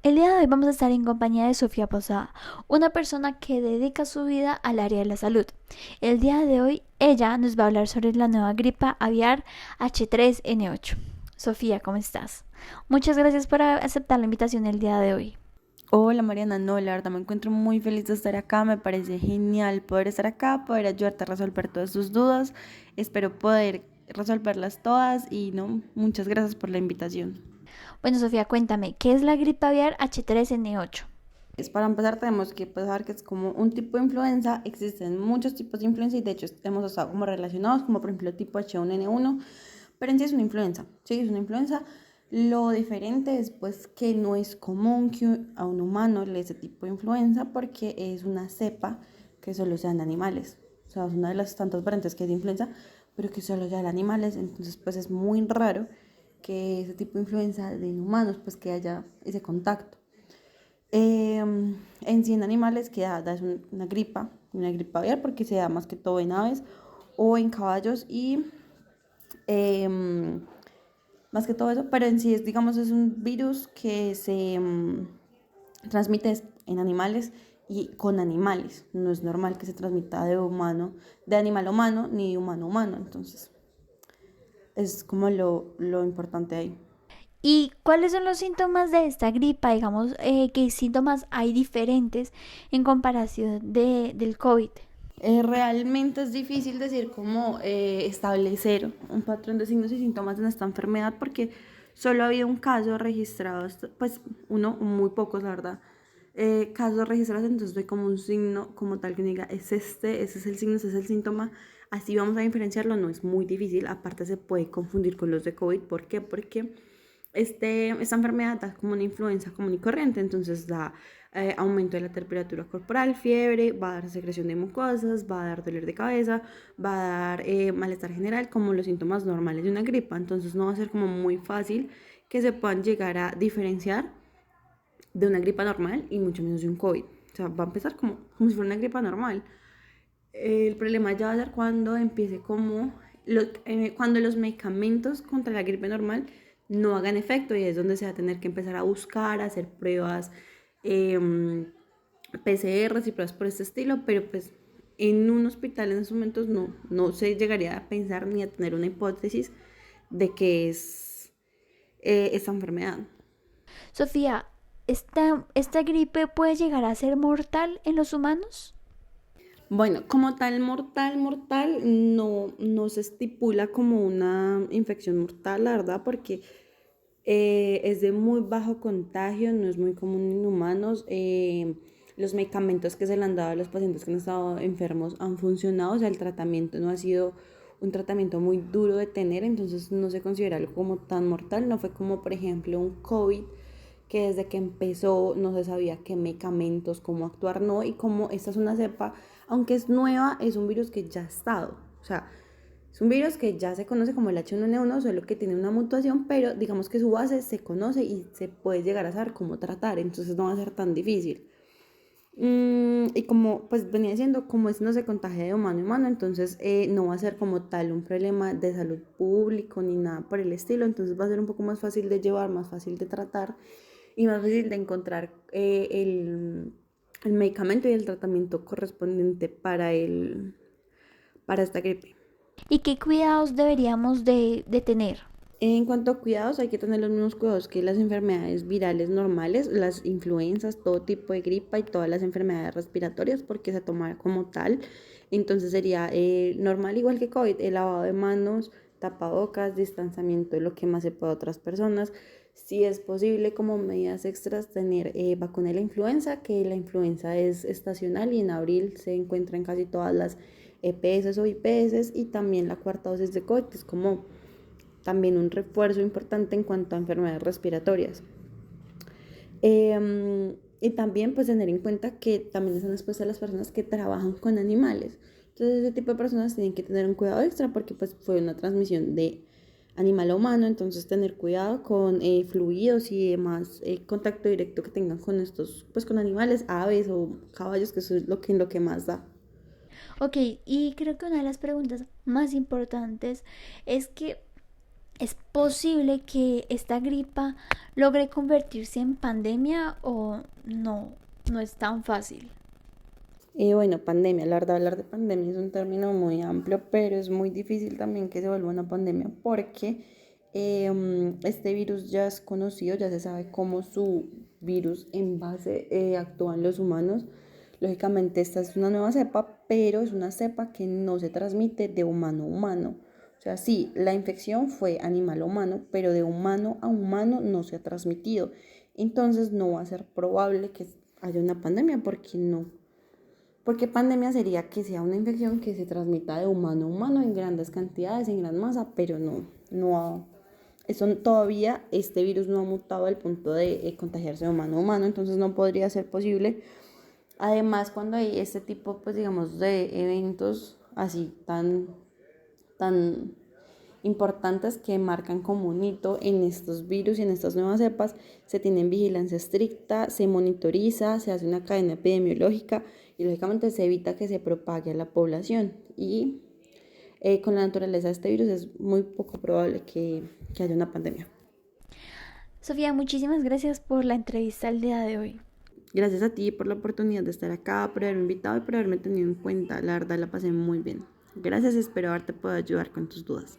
El día de hoy vamos a estar en compañía de Sofía Posada, una persona que dedica su vida al área de la salud. El día de hoy ella nos va a hablar sobre la nueva gripa aviar H3N8. Sofía, ¿cómo estás? Muchas gracias por aceptar la invitación el día de hoy. Hola Mariana, no, la verdad me encuentro muy feliz de estar acá, me parece genial poder estar acá, poder ayudarte a resolver todas tus dudas, espero poder resolverlas todas y no, muchas gracias por la invitación. Bueno, Sofía, cuéntame, ¿qué es la gripa aviar H3N8? Para empezar tenemos que pensar que es como un tipo de influenza, existen muchos tipos de influenza y de hecho hemos estado como relacionados, como por ejemplo tipo H1N1, pero en sí es una influenza, sí, es una influenza. Lo diferente es pues que no es común que a un humano le dé ese tipo de influenza porque es una cepa que solo se da en animales. O sea, es una de las tantas variantes que hay de influenza, pero que solo se da en animales. Entonces pues es muy raro que ese tipo de influenza de humanos pues que haya ese contacto. En sí en animales que da es una gripa aviar porque se da más que todo en aves o en caballos y em, más que todo eso, pero en sí es, digamos, es un virus que se transmite en animales y con animales. No es normal que se transmita de humano, de animal a humano, ni de humano a humano. Entonces, es como lo importante ahí. ¿Y cuáles son los síntomas de esta gripa? Digamos, ¿qué síntomas hay diferentes en comparación del COVID? Realmente es difícil decir cómo establecer un patrón de signos y síntomas en esta enfermedad porque solo ha habido un caso registrado, pues uno, muy pocos, la verdad, casos registrados, entonces doy como un signo como tal que uno diga, es este, ese es el signo, ese es el síntoma, así vamos a diferenciarlo, no es muy difícil, aparte se puede confundir con los de COVID, ¿por qué? Porque esta enfermedad da como una influenza común y corriente, entonces da aumento de la temperatura corporal, fiebre, va a dar secreción de mucosas, va a dar dolor de cabeza, va a dar malestar general, como los síntomas normales de una gripa. Entonces no va a ser como muy fácil que se puedan llegar a diferenciar de una gripa normal y mucho menos de un COVID. O sea, va a empezar como si fuera una gripa normal. El problema ya va a ser cuando empiece cuando los medicamentos contra la gripe normal no hagan efecto y es donde se va a tener que empezar a buscar, a hacer pruebas PCRs y pruebas por este estilo, pero pues en un hospital en esos momentos no se llegaría a pensar ni a tener una hipótesis de que es esta enfermedad. Sofía, ¿esta gripe puede llegar a ser mortal en los humanos? Bueno, como tal, mortal, no se estipula como una infección mortal, la verdad, porque es de muy bajo contagio, no es muy común en humanos. Los medicamentos que se le han dado a los pacientes que han estado enfermos han funcionado, o sea, el tratamiento no ha sido un tratamiento muy duro de tener, entonces no se considera algo como tan mortal, no fue como por ejemplo un COVID que desde que empezó no se sabía qué medicamentos, cómo actuar, no, y como esta es una cepa, aunque es nueva, es un virus que ya ha estado, o sea, es un virus que ya se conoce como el H1N1, solo que tiene una mutación, pero digamos que su base se conoce y se puede llegar a saber cómo tratar, entonces no va a ser tan difícil. Y como pues venía diciendo, como no se contagia de humano a humano, entonces no va a ser como tal un problema de salud público ni nada por el estilo, entonces va a ser un poco más fácil de llevar, más fácil de tratar y más fácil de encontrar el medicamento y el tratamiento correspondiente para esta gripe. ¿Y qué cuidados deberíamos de tener? En cuanto a cuidados, hay que tener los mismos cuidados que las enfermedades virales normales, las influencias, todo tipo de gripa y todas las enfermedades respiratorias, porque se toma como tal. Entonces sería normal, igual que COVID, el lavado de manos, tapabocas, distanciamiento de lo que más se pueda a otras personas. Si es posible, como medidas extras, tener vacuna de la influenza, que la influenza es estacional y en abril se encuentra en casi todas las EPS o IPS y también la cuarta dosis de COVID, que es como también un refuerzo importante en cuanto a enfermedades respiratorias. Y también pues tener en cuenta que también están expuestas las personas que trabajan con animales. Entonces ese tipo de personas tienen que tener un cuidado extra porque pues fue una transmisión de animal a humano, entonces tener cuidado con fluidos y demás contacto directo que tengan con estos, pues con animales, aves o caballos, que eso es lo que más da. Ok, y creo que una de las preguntas más importantes es que ¿Es posible que esta gripa logre convertirse en pandemia o no? No es tan fácil. Bueno, pandemia, la verdad, hablar de pandemia es un término muy amplio, pero es muy difícil también que se vuelva una pandemia porque este virus ya es conocido, ya se sabe cómo su virus en base actúa en los humanos. Lógicamente, esta es una nueva cepa, pero es una cepa que no se transmite de humano a humano. O sea, sí, la infección fue animal a humano, pero de humano a humano no se ha transmitido. Entonces no va a ser probable que haya una pandemia porque no. Porque pandemia sería que sea una infección que se transmita de humano a humano en grandes cantidades, en gran masa, pero todavía este virus no ha mutado al punto de contagiarse de humano a humano, entonces no podría ser posible. Además, cuando hay este tipo, pues digamos, de eventos así tan importantes que marcan como un hito en estos virus y en estas nuevas cepas, se tiene vigilancia estricta, se monitoriza, se hace una cadena epidemiológica y lógicamente se evita que se propague a la población. Y con la naturaleza de este virus es muy poco probable que haya una pandemia. Sofía, muchísimas gracias por la entrevista el día de hoy. Gracias a ti por la oportunidad de estar acá, por haberme invitado y por haberme tenido en cuenta. La verdad la pasé muy bien. Gracias, espero haberte podido ayudar con tus dudas.